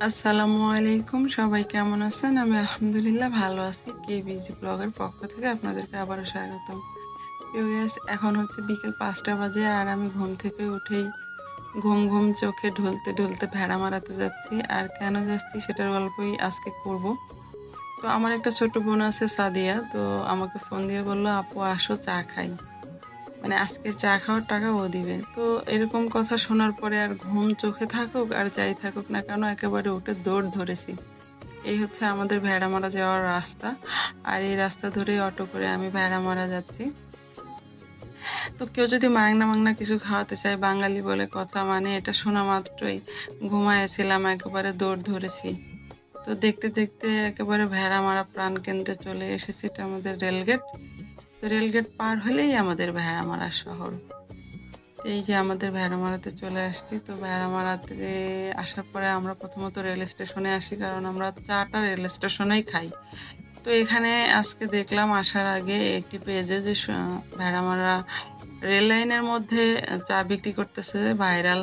আসসালামু আলাইকুম, সবাই কেমন আছেন? আমি আলহামদুলিল্লাহ ভালো আছি। কে বিজি ব্লগের পক্ষ থেকে আপনাদেরকে আবারও স্বাগতম। প্রিয় গাইস, এখন হচ্ছে বিকেল 5টা বাজে আর আমি ঘুম থেকে উঠেই ঘুম ঘুম চোখে ঢুলতে ঢুলতে ভেড়া মারাতে যাচ্ছি। আর কেন যাচ্ছি সেটার গল্পই আজকে করব। তো আমার একটা ছোট বোন আছে সাদিয়া, তো আমাকে ফোন দিয়ে বললো, আপু আসো চা খাই। মানে আজকের চা খাওয়ার টাকা ও দিবে। তো এরকম কথা শোনার পরে আর ঘুম চোখে থাকুক আর যাই থাকুক না কেন, একেবারে উঠে দৌড় ধরেছি। এই হচ্ছে আমাদের ভেড়ামারা যাওয়ার রাস্তা। আর এই রাস্তা ধরেই অটো করে আমি ভেড়ামারা যাচ্ছি। তো কেউ যদি মাংনা মাংনা কিছু খাওয়াতে চায়, বাঙালি বলে কথা, মানে এটা শোনা মাত্রই ঘুমায়েছিলাম, একেবারে দৌড় ধরেছি। তো দেখতে দেখতে একেবারে ভেড়ামারা প্রাণকেন্দ্রে চলে এসেছি। এটা আমাদের রেলগেট। তো রেলগেট পার হলেই আমাদের ভেড়ামারা শহর। এই যে আমাদের ভেড়ামারাতে চলে আসছি। তো ভেড়ামারাতে আসার পরে আমরা প্রথমত রেল স্টেশনে আসি, কারণ আমরা চাটা রেল স্টেশনেই খাই। তো এখানে আজকে দেখলাম আসার আগে একটি পেজে যে ভেড়ামারা রেল লাইনের মধ্যে চা বিক্রি করতেছে, ভাইরাল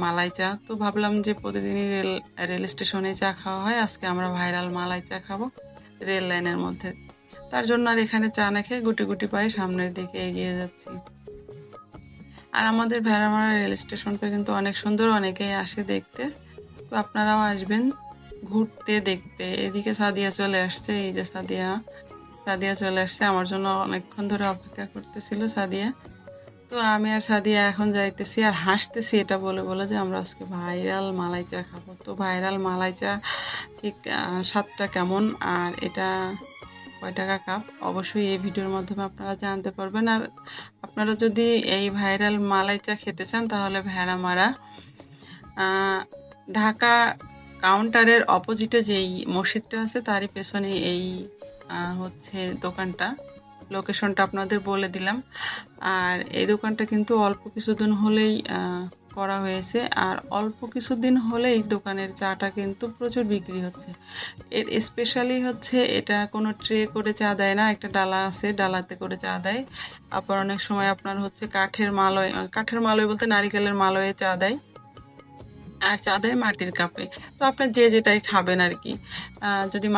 মালাই চা। তো ভাবলাম যে প্রতিদিনই রেল স্টেশনে চা খাওয়া হয়, আজকে আমরা ভাইরাল মালাই চা খাবো রেল লাইনের মধ্যে। তার জন্য আর এখানে চা না খেয়ে গুটি গুটি পায়ে সামনের দিকে এগিয়ে যাচ্ছি। আর আমাদের ভেড়ামারা রেল স্টেশনটা কিন্তু অনেক সুন্দর, অনেকেই আসে দেখতে। তো আপনারাও আসবেন ঘুরতে দেখতে। এদিকে সাদিয়া চলে আসছে, এই যে সাদিয়া সাদিয়া চলে আসছে, আমার জন্য অনেকক্ষণ ধরে অপেক্ষা করতেছিল সাদিয়া। তো আমি আর সাদিয়া এখন যাইতেছি আর হাসতেছি এটা বলে বলে যে আমরা আজকে ভাইরাল মালাই চা খাবো। তো ভাইরাল মালাই চা ঠিক স্বাদটা কেমন আর এটা কয় টাকা কাপ, অবশ্যই এই ভিডিওর মাধ্যমে আপনারা জানতে পারবেন। আর আপনারা যদি এই ভাইরাল মালাই চা খেতে চান, তাহলে ভেড়ামারা ঢাকা কাউন্টারের অপোজিটে যেই মসজিদটা আছে তারই পেছনে এই হচ্ছে দোকানটা। লোকেশনটা আপনাদের বলে দিলাম। আর এই দোকানটা কিন্তু অল্প কিছুদিন হলেই করা হয়েছে, আর অল্প কিছুদিন হলেই দোকানের চাটা কিন্তু প্রচুর বিক্রি হচ্ছে। এর স্পেশালি হচ্ছে এটা কোনো ট্রে করে চা দেয় না, একটা ডালা আছে, ডালাতে করে চা দেয়। আবার অনেক সময় আপনার হচ্ছে কাঠের মালয় বলতে নারিকেলের মালয়ে চা দেয়, আর চা দেয় মাটির কাপে। তো আপনার যে যেটাই খাবেন আর কি। যদি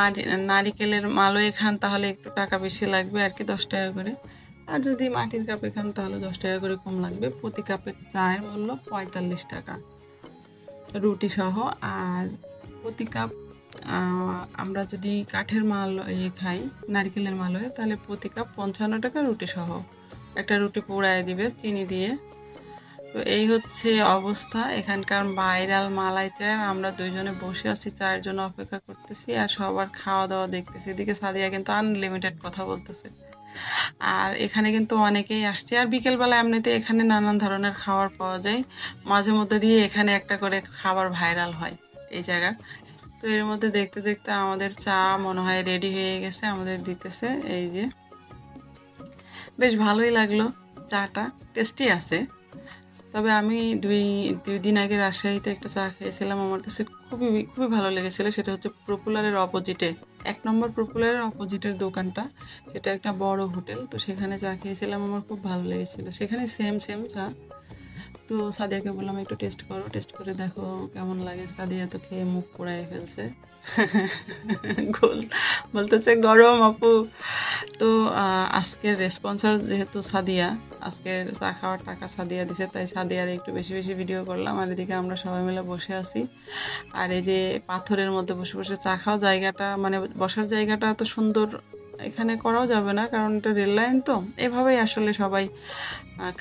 নারিকেলের মালয়ে খান তাহলে একটু টাকা বেশি লাগবে আর কি, 10 টাকা করে। আর যদি মাটির কাপে খান তাহলে 10 টাকা করে কম লাগবে। প্রতি কাপের চায়ের মূল্য 45 টাকা রুটি সহ। আর প্রতি কাপ আমরা যদি কাঠের খাই নারিকেলের মালয়ে, তাহলে প্রতি কাপ 55 টাকা রুটি সহ। একটা রুটি পোড়ায় দিবে চিনি দিয়ে। তো এই হচ্ছে অবস্থা এখানকার ভাইরাল মালাই চায়ের। আমরা দুইজনে বসে আছি, চায়ের জন্য অপেক্ষা করতেছি আর সবার খাওয়া দাওয়া দেখতেছি। এদিকে সাদিয়া কিন্তু আনলিমিটেড কথা বলতেছে। আর এখানে কিন্তু অনেকেই আসছে। আর বিকেলবেলা এমনিতে এখানে নানান ধরনের খাবার পাওয়া যায়, মাঝে মধ্যে দিয়ে এখানে একটা করে খাবার ভাইরাল হয় এই জায়গা। তো এর মধ্যে দেখতে দেখতে আমাদের চা মনে হয় রেডি হয়ে গেছে, আমাদের দিতেছে। এই যে বেশ ভালোই লাগলো চাটা, টেস্টি আছে। তবে আমি দুই দুই দিন আগে রাজশাহীতে একটা চা খেয়েছিলাম, আমার কাছে খুবই খুবই ভালো লেগেছিলো। সেটা হচ্ছে প্রপুলারের অপোজিটে, 1 নম্বর প্রপুলারের অপোজিটের দোকানটা। সেটা একটা বড় হোটেল। তো সেখানে চা খেয়েছিলাম, আমার খুব ভালো লেগেছিলো। সেখানে সেম সেম চা। তো সাদিয়াকে বললাম একটু টেস্ট করো, টেস্ট করে দেখো কেমন লাগে। সাদিয়া তো খেয়ে মুখ পোড়ায় ফেলছে। গোল বলতেছে গরম আপু। তো আজকের রেসপন্সার যেহেতু সাদিয়া, আজকের চা খাওয়ার টাকা সাদিয়া দিছে, তাই সাদিয়ার একটু বেশি বেশি ভিডিও করলাম। আর এদিকে আমরা সবাই মিলে বসে আছি। আর এই যে পাথরের মধ্যে বসে বসে চা খাওয়া জায়গাটা, মানে বসার জায়গাটা এত সুন্দর এখানে করাও যাবে না, কারণ এটা রেল লাইন। তো এভাবেই আসলে সবাই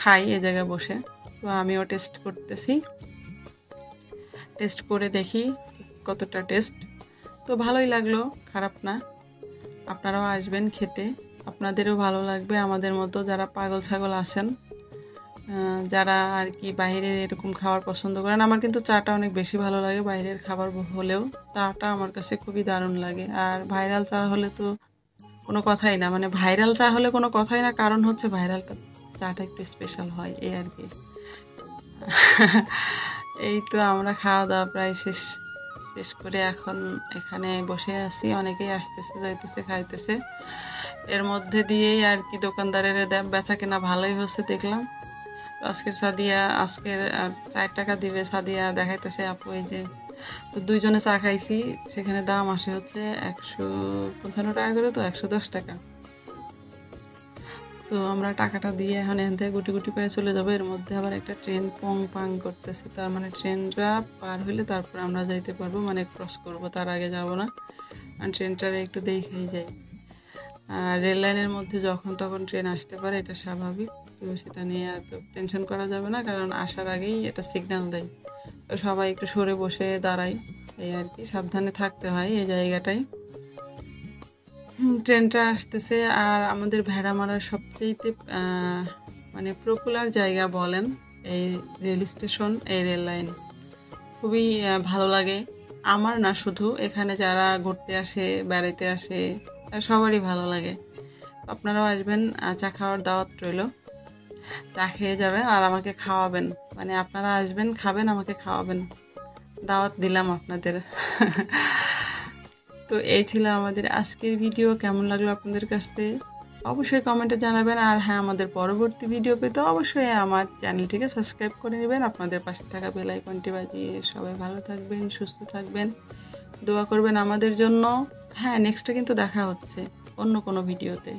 খাই এ জায়গায় বসে। তো আমিও টেস্ট করতেছি, টেস্ট করে দেখি কতটা টেস্ট। তো ভালোই লাগলো, খারাপ না। আপনারাও আসবেন খেতে, আপনাদেরও ভালো লাগবে আমাদের মতো যারা পাগল ছাগল আছেন, যারা আর কি বাইরের এরকম খাবার পছন্দ করেন। আমার কিন্তু চাটা অনেক বেশি ভালো লাগে বাইরের খাবার হলেও, চাটা আমার কাছে খুবই দারুণ লাগে। আর ভাইরাল চা হলে তো কোনো কথাই না, মানে ভাইরাল চা হলে কোনো কথাই না, কারণ হচ্ছে ভাইরালটা চাটা একটু স্পেশাল হয় এই আর কি। এই তো আমরা খাওয়া দাওয়া প্রায় শেষ শেষ করে এখন এখানে বসে আছি। অনেকেই আসতেছে যাইতেছে খাইতেছে। এর মধ্যে দিয়েই আর কি দোকানদারের বেচা কেনা ভালোই হচ্ছে দেখলাম। আজকের সাদিয়া আজকের 4 টাকা দিবে। সাদিয়া দেখাইতেছে আপু এই যে তো দুইজনে চা খাইছি, সেখানে দাম আসে হচ্ছে 155 টাকা করে, তো 110 টাকা। তো আমরা টাকাটা দিয়ে এখন এখান থেকে গুটি গুটি পায়ে চলে যাবো। এর মধ্যে আবার একটা ট্রেন পং পাং করতেছে, তার মানে ট্রেনটা পার হইলে তারপর আমরা যাইতে পারবো, মানে ক্রস করবো, তার আগে যাব না। আর ট্রেনটারে একটু দেখেই যাই। আর রেল লাইনের মধ্যে যখন তখন ট্রেন আসতে পারে, এটা স্বাভাবিক। তো সেটা নিয়ে এত টেনশন করা যাবে না, কারণ আসার আগেই এটা সিগন্যাল দেয়। তো সবাই একটু সরে বসে দাঁড়াই, এই আর কি, সাবধানে থাকতে হয় এই জায়গাটায়। ট্রেনটা আসতেছে। আর আমাদের ভেড়ামারার সবচেয়েতে মানে পপুলার জায়গা বলেন এই রেল স্টেশন, এই রেল লাইন খুবই ভালো লাগে। আমার না, শুধু এখানে যারা ঘুরতে আসে, বেড়াইতে আসে, সবারই ভালো লাগে। আপনারাও আসবেন, চা খাওয়ার দাওয়াত রইল। চা খেয়ে যাবেন আর আমাকে খাওয়াবেন, মানে আপনারা আসবেন, খাবেন, আমাকে খাওয়াবেন, দাওয়াত দিলাম আপনাদের। তো এই ছিল আমাদের আজকের ভিডিও। কেমন লাগলো আপনাদের কাছে অবশ্যই কমেন্টে জানাবেন। আর হ্যাঁ, আমাদের পরবর্তী ভিডিও পেতে অবশ্যই আমার চ্যানেলটিকে সাবস্ক্রাইব করে নেবেন, আপনাদের পাশে থাকা বেল আইকনটি বাজিয়ে। সবাই ভালো থাকবেন, সুস্থ থাকবেন, দোয়া করবেন আমাদের জন্য। হ্যাঁ, নেক্সটে কিন্তু দেখা হচ্ছে অন্য কোনো ভিডিওতে।